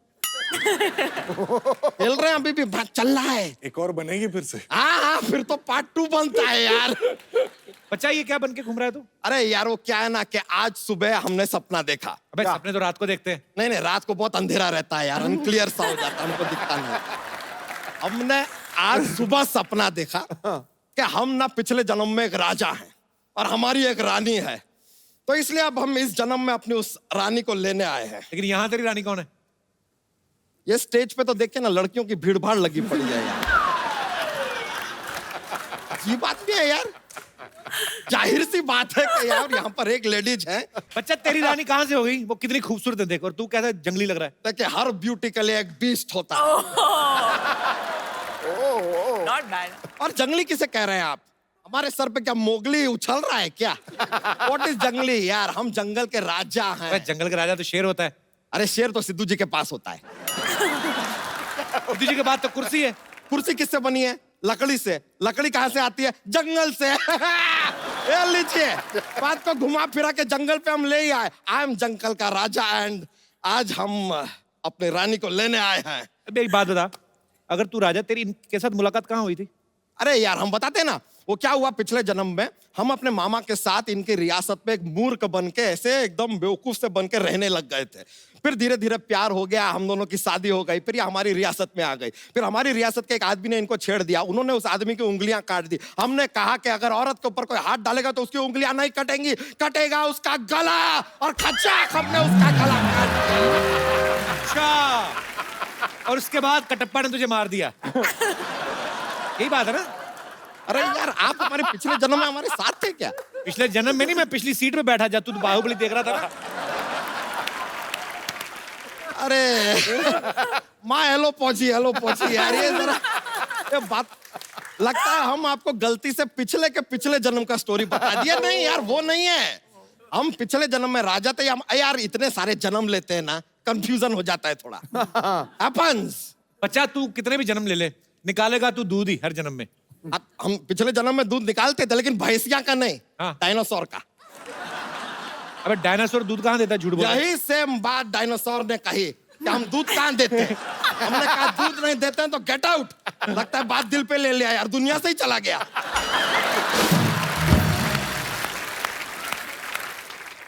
खेल रहे हैं अभी भी, बात चल रहा है। एक और बनेगी फिर से? हाँ, फिर तो पार्ट 2 बनता है यार। बच्चा ये क्या बन के घूम रहा है तू? अरे यार वो क्या है ना कि आज सुबह हमने सपना देखा। अबे सपने तो रात को देखते हैं। नहीं, रात को बहुत अंधेरा रहता है यार, अनक्लियर सा हो जाता है, हमको दिखता नहीं। हमने आज सुबह सपना देखा कि हम ना पिछले जन्म में एक राजा हैं और हमारी एक रानी है, तो इसलिए अब हम इस जन्म में अपनी उस रानी को लेने आए हैं। लेकिन यहाँ तेरी रानी कौन है? ये स्टेज पे तो देखिए ना लड़कियों की भीड़ भाड़ लगी पड़ी है यार। ये बात भी है यार, जाहिर सी बात है कि यार यहाँ पर एक लेडीज है। बच्चा तेरी रानी कहाँ से हो गई? वो कितनी खूबसूरत है देख, और तू कहता है जंगली लग रहा है। देखिए हर ब्यूटी के लिए एक बीस्ट होता है। Not bad. और जंगली किसे कह रहे हैं आप? हमारे सर पे क्या मोगली उछल रहा है क्या? व्हाट इज जंगली यार? हम जंगल के राजा हैं। जंगल का राजा तो शेर होता है। अरे शेर तो सिद्धू जी के पास होता है। सिद्धू जी के बाद तो कुर्सी है। कुर्सी किससे बनी है? लकड़ी से। लकड़ी कहां से आती है? जंगल से। ये लीजिए, बात को घुमा फिरा के जंगल पे हम ले ही आए। आई एम जंगल का राजा एंड आज हम अपने रानी को लेने आए हैं। अबे एक बात बता, अगर तू राजा, तेरी इनके साथ मुलाकात कहाँ हुई थी? अरे यार हम बताते ना, वो क्या हुआ पिछले जन्म में, हम अपने मामा के साथ इनकी रियासत में एक मूर्ख बन के ऐसे एकदम बेवकूफ से बन के रहने लग गए थे। फिर धीरे धीरे प्यार हो गया, हम दोनों की शादी हो गई, फिर ये हमारी रियासत में आ गई। फिर हमारी रियासत के एक आदमी ने इनको छेड़ दिया, उन्होंने उस आदमी की उंगलियां काट दी। हमने कहा कि अगर औरत के ऊपर कोई हाथ डालेगा तो उसकी उंगलियां नहीं कटेंगी, कटेगा उसका गला, और खचाक हमने उसका गला काट दिया। अच्छा, और उसके बाद कटप्पा ने तुझे मार दिया। यही बात है ना? अरे यार आप हमारे पिछले जन्म में हमारे साथ थे क्या? पिछले जन्म में नहीं, मैं पिछली सीट पे बैठा, जब तू बाहुबली देख रहा था ना। अरे माँ हेलो पहुंची यार, ये जरा ये बात लगता है हम आपको गलती से पिछले के पिछले जन्म का स्टोरी बता दिया। नहीं यार वो नहीं है, हम पिछले जन्म में राजा थे। हम यार इतने सारे जन्म लेते हैं ना, कंफ्यूजन हो जाता है थोड़ा। हैपेंस। बच्चा तू कितने भी जन्म ले ले, निकालेगा तू दूध ही हर जन्म में। हम पिछले जन्म में दूध निकालते थे, लेकिन भैंसिया का नहीं, डायनासोर का। अबे डायनासोर दूध कहाँ देता है? झूठ बोल रहा है। यही सेम बात डायनासोर ने कही कि हम दूध कहाँ देते हैं। हमने कहा दूध नहीं देते हैं तो गेट आउट। लगता है बात दिल पे ले लिया यार, दुनिया से ही चला गया।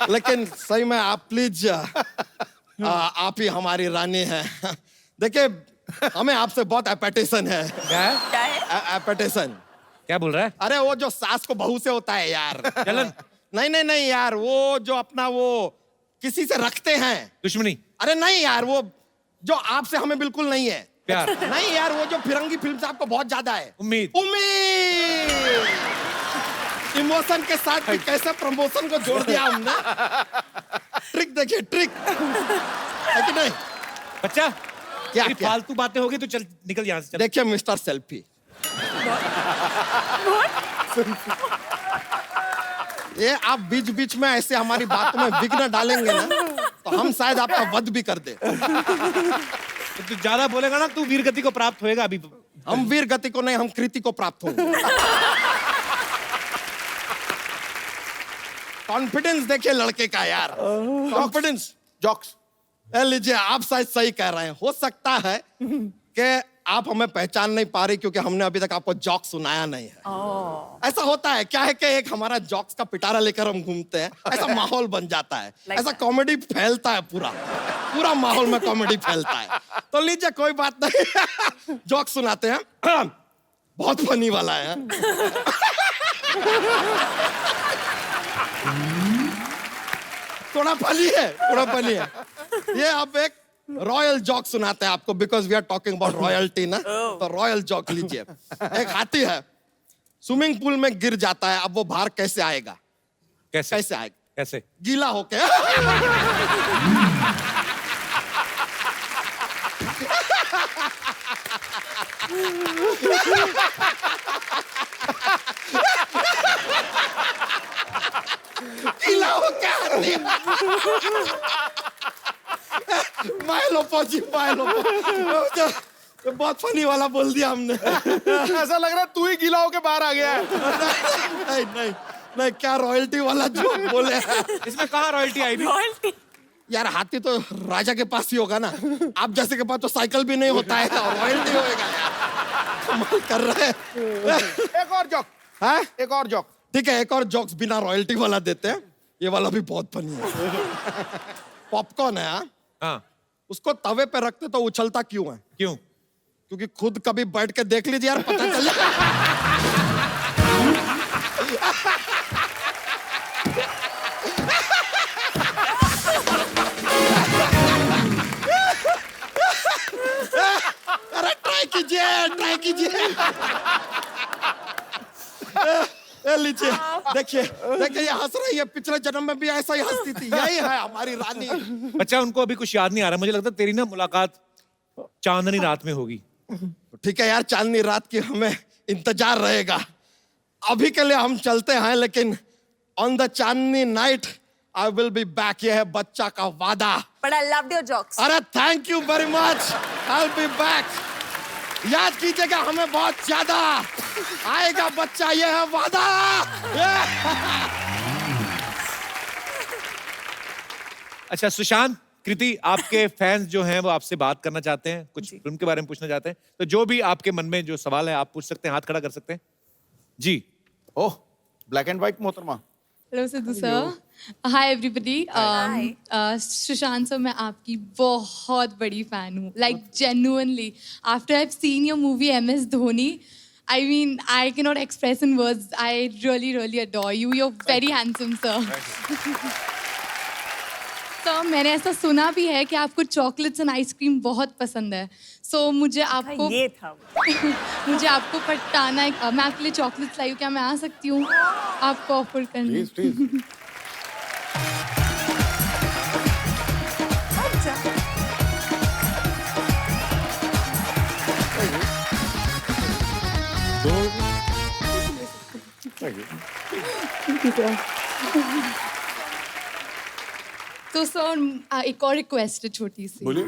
लेकिन सही में आप प्लीज आप ही हमारी रानी हैं। देखिए हमें आपसे बहुत एपेटेशन है। क्या है? एपेटेशन। क्या बोल रहा है? अरे वो जो सास को बहू से होता है यार। जलन? नहीं यार, वो जो अपना वो किसी से रखते हैं दुश्मनी। अरे नहीं यार, वो जो आपसे हमें बिल्कुल नहीं है। प्यार? नहीं यार, वो जो फिरंगी फिल्म से आपको बहुत ज्यादा है। उम्मीद। इमोशन के साथ भी कैसे प्रमोशन को जोड़ दिया हमने। ट्रिक देखिए, ट्रिक है कि नहीं? बच्चा क्या फालतू बातें होगी तो चल निकल यहाँ से चल। देखिए मिस्टर सेल्फी, ये आप बीच बीच में ऐसे हमारी बातों में विघ्न डालेंगे ना, तो हम शायद आपका वध भी कर दे। तू ज्यादा बोलेगा ना, तू वीर गति को प्राप्त होएगा। अभी हम वीर गति को नहीं, हम कृति को प्राप्त होंगे। कॉन्फिडेंस देखिए लड़के का यार, कॉन्फिडेंस। जॉक्स लीजिए, आप शायद सही कह रहे हैं। हो सकता है कि आप हमें पहचान नहीं पा रही क्योंकि हमने अभी तक आपको जॉक सुनाया नहीं है। ऐसा होता है, क्या है कि एक हमारा जॉक्स का पिटारा लेकर हम घूमते हैं, ऐसा माहौल बन जाता है, ऐसा कॉमेडी फैलता है, पूरा माहौल में कॉमेडी फैलता है। तो लीजिए कोई बात नहीं, जॉक सुनाते हैं। बहुत फनी वाला है। थोड़ा फनी है। ये आप एक रॉयल जॉक सुनाते हैं आपको, because we are talking about royalty ना। तो रॉयल जॉक लीजिए। एक हाथी है, स्विमिंग पूल में गिर जाता है। अब वो बाहर कैसे आएगा? कैसे आएगा? कैसे? गीला होके। गीला होके हाथी। मायलो पहुंची। बहुत फनी वाला बोल दिया हमने। ऐसा लग रहा है तू ही गीला होके बाहर आ गया है। नहीं, क्या रॉयल्टी वाला जोक बोले। इसमें कहाँ रॉयल्टी आई भी? रॉयल्टी यार हाथी तो राजा के पास ही होगा ना, आप जैसे के पास तो साइकिल भी नहीं होता है और रॉयल्टी होएगा यार। कमाल कर रहे हैं। एक और जॉक है, एक और जॉक। ठीक है, एक और जॉक्स बिना रॉयल्टी वाला देते हैं। ये वाला भी बहुत फनी है। पॉपकॉर्न है, हाँ, उसको तवे पे रखते तो उछलता क्यों है? क्यों? क्योंकि खुद कभी बैठ के देख लीजिए यार, पता चल अरे ट्राई कीजिए। लीजिए, देखिए ये हंस रही है। पिछले जन्म में भी ऐसा ही हंसती थी। यही है हमारी रानी। बच्चा उनको अभी कुछ याद नहीं आ रहा। मुझे लगता है तेरी ना मुलाकात चांदनी रात में होगी। ठीक है यार, चांदनी रात की हमें इंतजार रहेगा। अभी के लिए हम चलते हैं, लेकिन on the Chandni night I will be back. ये है बच्चा का वादा। But I loved your jokes. अरे thank you very much, I will be back. याद कीजिएगा हमें बहुत ज्यादा। आएगा बच्चा, ये है वादा। अच्छा सुशांत, कृति, आपके फैंस जो हैं वो आपसे बात करना चाहते हैं, कुछ फिल्म के बारे में पूछना चाहते हैं, तो जो भी आपके मन में जो सवाल है आप पूछ सकते हैं, हाथ खड़ा कर सकते हैं जी। ओह, ब्लैक एंड व्हाइट मोहतरमा। Hello Sidhu sir, hi everybody. Sushant sir, मैं आपकी बहुत बड़ी फैन हूँ, like genuinely. After I have seen your movie MS Dhoni, I mean, I cannot express in words. I really, really adore you. You're very handsome, sir. Sir, मैंने ऐसा सुना भी है कि आपको चॉकलेट्स एंड आइसक्रीम बहुत पसंद है। सो मुझे आपको ये था मुझे आपको पटाना है। मैं आपके लिए चॉकलेट्स लाई हूँ, क्या मैं आ सकती हूँ आपको ऑफर करने? प्लीज। तो सर एक और रिक्वेस्ट है छोटी सी। बोलिए।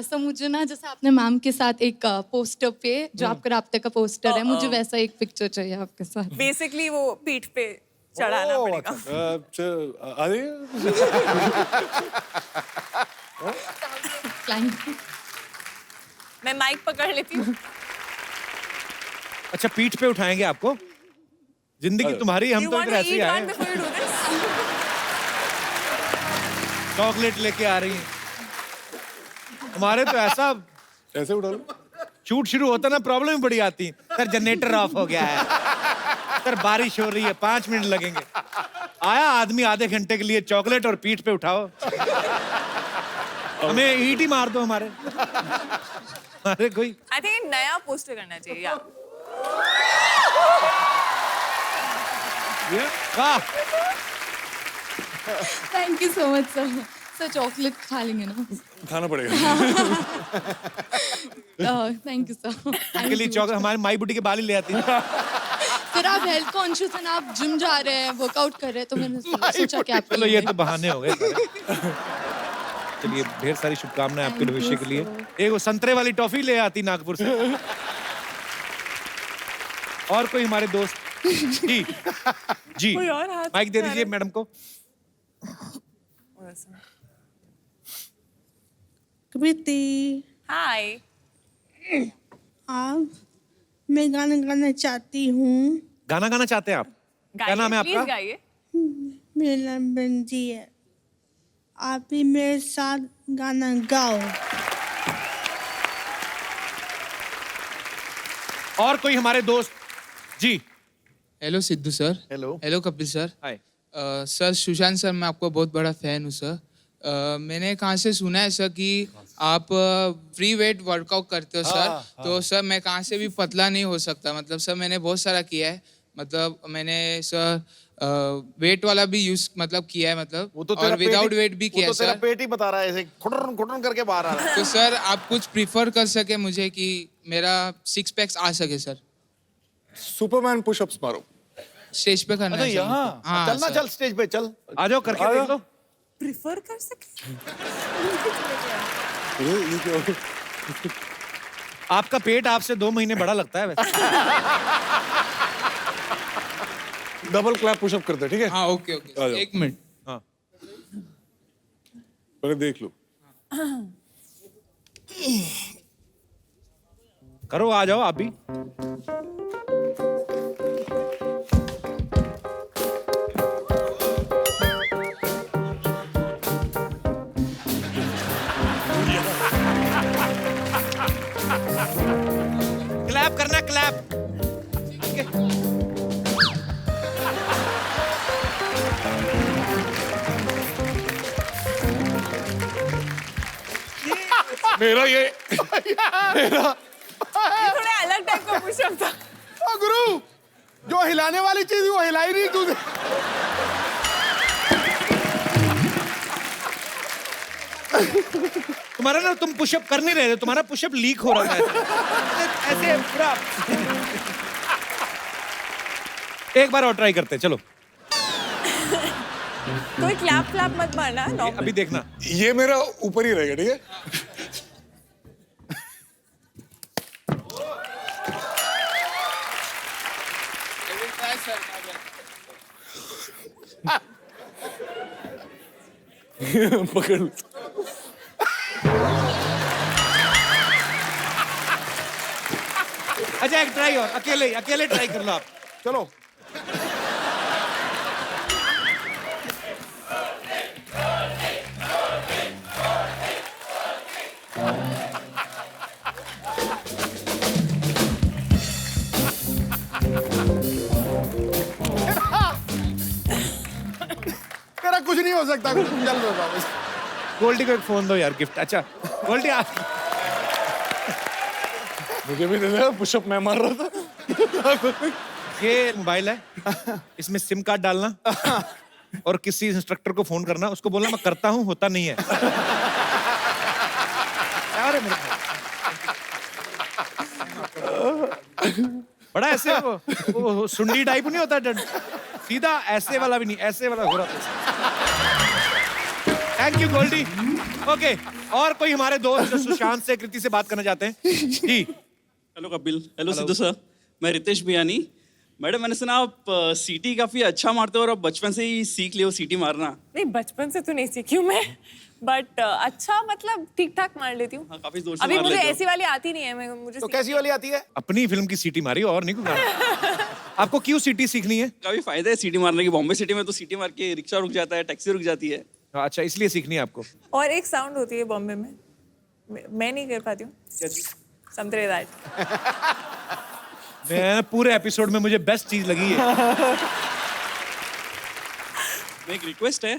सर मुझे ना, जैसे आपने मैम के साथ एक पोस्टर पे, जो आपका राब्ते का पोस्टर है, मुझे वैसा एक पिक्चर चाहिए आपके साथ। बेसिकली वो पीठ पे चढ़ाना पड़ेगा। मैं माइक पकड़ लेती हूँ। अच्छा, पीठ पे उठाएंगे आपको? जिंदगी तुम्हारी, हम तो इधर ऐसे ही आए हैं। चॉकलेट लेके आ रही हैं। हमारे तो ऐसा ऐसे उठा लो। शूट शुरू होता ना, प्रॉब्लम ही बड़ी आती है। सर जनरेटर ऑफ हो गया है, सर बारिश हो रही है, 5 मिनट लगेंगे। आया आदमी आधे घंटे के लिए, चॉकलेट और पीठ पे उठाओ। हमें ईंट ही मार दो हमारे। अरे कोई आई थिंक नया पोस्टर करना चाहिए यार। वाह, thank you so much sir. Sir chocolate खा लेंगे ना? खाना पड़ेगा। Thank you sir. इनके लिए चॉकलेट हमारे माई बुटी के बाल ही ले आती है। सर आप हेल्थ कॉन्शियस हैं, आप जिम जा रहे हैं, वर्कआउट कर रहे हैं, तो मैंने सोचा कि आप चलो ये तो बहाने हो गए सारे। चलिए, ढेर सारी शुभकामनाएं आपके भविष्य के लिए। एक वो संतरे वाली टॉफी ले आती नागपुर से। और कोई हमारे दोस्त? जी जी, कोई और हाथ माइक दे उठा दीजिए रहे? मैडम को। कृति, हाय। आप, मैं गाना गाना चाहती हूँ। गाना गाना चाहते हैं आप? क्या नाम है आपका? गाइए। मेरा नाम बंजी है। आप भी मेरे साथ गाना गाओ। और कोई हमारे दोस्त? जी। Hello Sidhu sir. Hello. Hello Kapil sir. Hi. Sir Sushant sir, मैं आपको बहुत बड़ा फैन हूँ सर। मैंने कहाँ से सुना है सर कि आप फ्री वेट वर्कआउट करते हो सर। तो सर मैं कहाँ से भी पतला नहीं हो सकता, मतलब सर मैंने बहुत सारा किया है, मतलब मैंने सर वेट वाला भी यूज मतलब किया है, मतलब वो तो और विदाउट वेट भी किया है तेरा सर। पेट ही बता रहा है, ऐसे खुटन खुटन करके बाहर आ रहा है। तो सर आप कुछ प्रिफर कर सके मुझे कि मेरा 6 पैक्स आ सके सर। सुपरमैन पुशअप्स मारो। स्टेज पे करना है सर। हाँ चल ना, सर। चल स्टेज पे चल। आ जाओ, करके देख लो। प्रिफर कर सके? ये क्या? आपका पेट आपसे 2 महीने बड़ा लगता है वैसे। डबल क्लैप पुशअप करते हैं, ठीक है? हाँ ओके ओके, 1 मिनट। हाँ, पहले देख लो। करो, आ जाओ आप भी। क्लैप करना, क्लैप। मेरा ये ये थोड़े अलग टाइप का पुशअप था। ओ गुरु, जो हिलाने वाली चीज वो हिलाई नहीं तूने। तुम्हारा ना तुम पुशअप कर नहीं रहे थे, तुम्हारा पुशअप लीक हो रहा था ऐसे पूरा। एक बार और ट्राई करते हैं, चलो। कोई क्लैप क्लैप मत मारना। अभी देखना, ये मेरा ऊपर ही रहेगा, ठीक है? पकड़। अच्छा एक ट्राई और, अकेले अकेले ट्राई कर लो आप, चलो। तेरा कुछ नहीं हो सकता, कुछ तुम चल दो वापस। गोल्डी को एक फोन दो यार, गिफ्ट। अच्छा गोल्डी मुझे भी दे दे, पुशअप मैं मार रहा था। ये मोबाइल है, इसमें सिम कार्ड डालना और किसी इंस्ट्रक्टर को फोन करना, उसको बोलना मैं करता हूँ, होता नहीं है। अरे मेरे बड़ा ऐसे वो सुंडी टाइप नहीं होता, सीधा ऐसे वाला भी नहीं, ऐसे वाला हो रहा था। Thank you Goldy. ओके, और कोई हमारे दोस्त जो सुशांत से, कृति से बात करना चाहते हैं? जी। Hello Kapil. Hello Sidhu sir, मैं रितेश बियानी। मैडम मैंने सुना आप सीटी काफी अच्छा मारते हो और आप बचपन से ही सीख लियो सीटी मारना। नहीं, बचपन से तो नहीं सीखी हूँ मैं, बट अच्छा मतलब ठीक ठाक मार लेती हूँ। हाँ, काफी जोर से अभी मार मुझे लेते हो। ऐसी वाली आती नहीं है, मैं मुझे तो कैसी वाली आती है? अपनी फिल्म की सीटी मारी और नहीं कुछ मारा। आपको क्यों सीटी सीखनी है? काफी फायदा है सीटी मारने की। बॉम्बे सिटी में तो सीटी मार के रिक्शा रुक जाता है, टैक्सी रुक जाती है। अच्छा, इसलिए सीखनी है आपको। और एक साउंड होती है बॉम्बे में, मैं नहीं कर पाती हूँ, समथिंग लाइक दैट। मैं पूरे एपिसोड में मुझे बेस्ट चीज लगी है। एक रिक्वेस्ट है,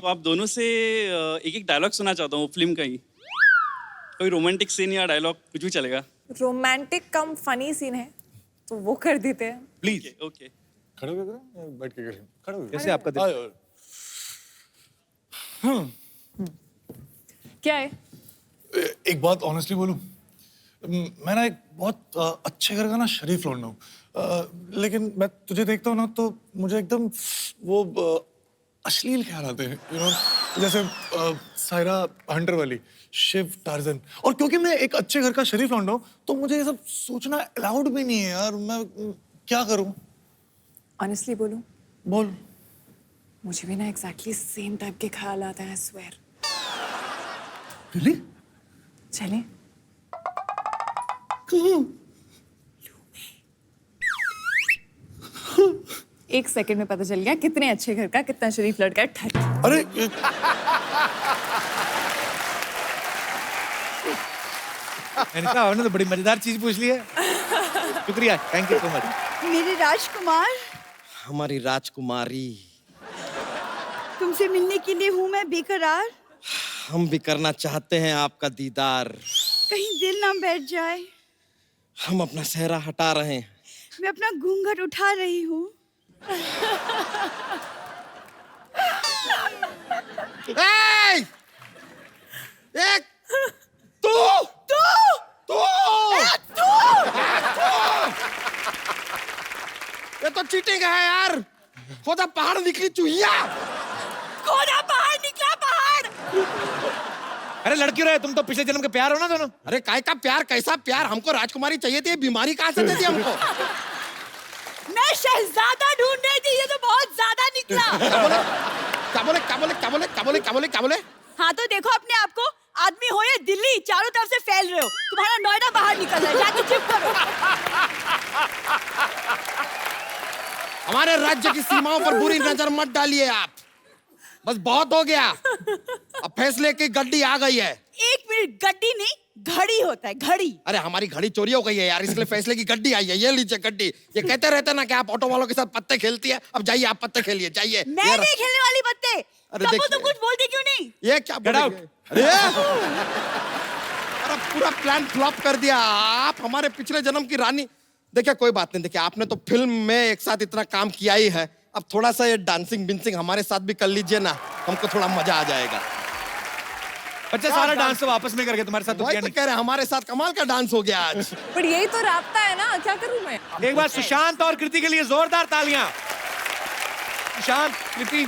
आप दोनों से एक एक डायलॉग सुना चाहता हूँ फिल्म का ही। कोई रोमांटिक सीन या डायलॉग कुछ भी चलेगा। रोमांटिक कम फनी सीन है तो वो कर देते हैं प्लीज। ओके। खड़े होके करो, बैठ के करें। खड़े होके। जैसे आपका दिल। क्या है? एक बात ऑनेस्टली बोलूं, मैं ना एक बहुत अच्छे घर का ना शरीफ लौंडा हूँ, लेकिन मैं तुझे देखता हूँ ना तो मुझे एकदम वो अश्लील ख्याल आते हैं, यू नो, जैसे सायरा हंटर वाली, शिव, टार्जन। और क्योंकि मैं एक अच्छे घर का शरीफ लौंडा हूँ तो मुझे ये सब सोचना अलाउड भी नहीं है यार। मैं क्या करूँ? ऑनेस्टली बोलूं? बोल। मुझे भी ना एग्जैक्टली सेम टाइप के ख्याल आता है, स्वेयर। Really? चले? एक सेकंड में पता चल गया कितने अच्छे घर का, कितना शरीफ लड़का है। ठट। अरे मैंने कहा आपने तो बड़ी मजेदार चीज पूछ ली है। शुक्रिया, थैंक यू सो मच। मेरे राजकुमार, हमारी राजकुमारी, तुमसे मिलने के लिए हूँ मैं बेकरार। हम भी करना चाहते हैं आपका दीदार। कहीं दिल ना बैठ जाए। हम अपना सेहरा हटा रहे हैं। मैं अपना घूंघट उठा रही हूँ। एक तू ये तो चीटिंग है यार। खोदा पहाड़ निकली चूहिया। खोदा पहाड़ निकला पहाड़। अरे लड़की रहे, तुम तो पिछले जन्म के प्यार हो ना दोनों। अरे काय का प्यार, कैसा प्यार? हमको राजकुमारी चाहिए थी, बीमारी कहाँ से दे दी हमको? मैं शहजादा ढूंढ रही थी, ये तो बहुत ज्यादा निकला। क्या बोले? हाँ तो देखो अपने आप को, आदमी हो या दिल्ली, चारों तरफ से फैल रहे हो। तुम्हारा नोएडा बाहर निकल रहा है, जाके चुप करो। हमारे राज्य की सीमाओं पर बुरी नजर मत डालिए आप। बस बहुत हो गया। अब फैसले की गड्डी आ गई है। एक मिनट, गड्डी नहीं घड़ी होता है, घड़ी। अरे हमारी घड़ी चोरी हो गई है यार, इसलिए फैसले की गड्डी आई है। ये लीजिए गड्डी। ये कहते रहते ना कि आप ऑटो वालों के साथ पत्ते खेलती है। अब जाइए आप पत्ते खेलिए, जाइए। मैं नहीं खेलने वाली पत्ते। अरे कबू देखिए। तुम कुछ बोलती क्यों नहीं? ये क्या बोलेंगे? अरे पूरा प्लान फ्लॉप कर दिया आप। हमारे पिछले जन्म की रानी। देखिए कोई बात नहीं, देखिए आपने तो फिल्म में एक साथ इतना काम किया ही है, अब थोड़ा सा ये डांसिंग बिंसिंग हमारे साथ भी कर लीजिए ना, हमको थोड़ा मजा आ जाएगा। अच्छा सारा डांस तो आपस में करके तुम्हारे साथ तो वही किया तो नहीं। कह रहे हैं, हमारे साथ कमाल का डांस हो गया आज। बट यही तो राब्ता है ना, क्या करूं मैं? एक बार सुशांत और कृति के लिए जोरदार तालियां। सुशांत, कृति,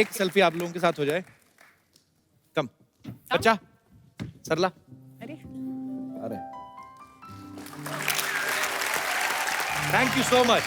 एक सेल्फी आप लोगों के साथ हो जाए। कम अच्छा सरला। अरे थैंक यू सो मच।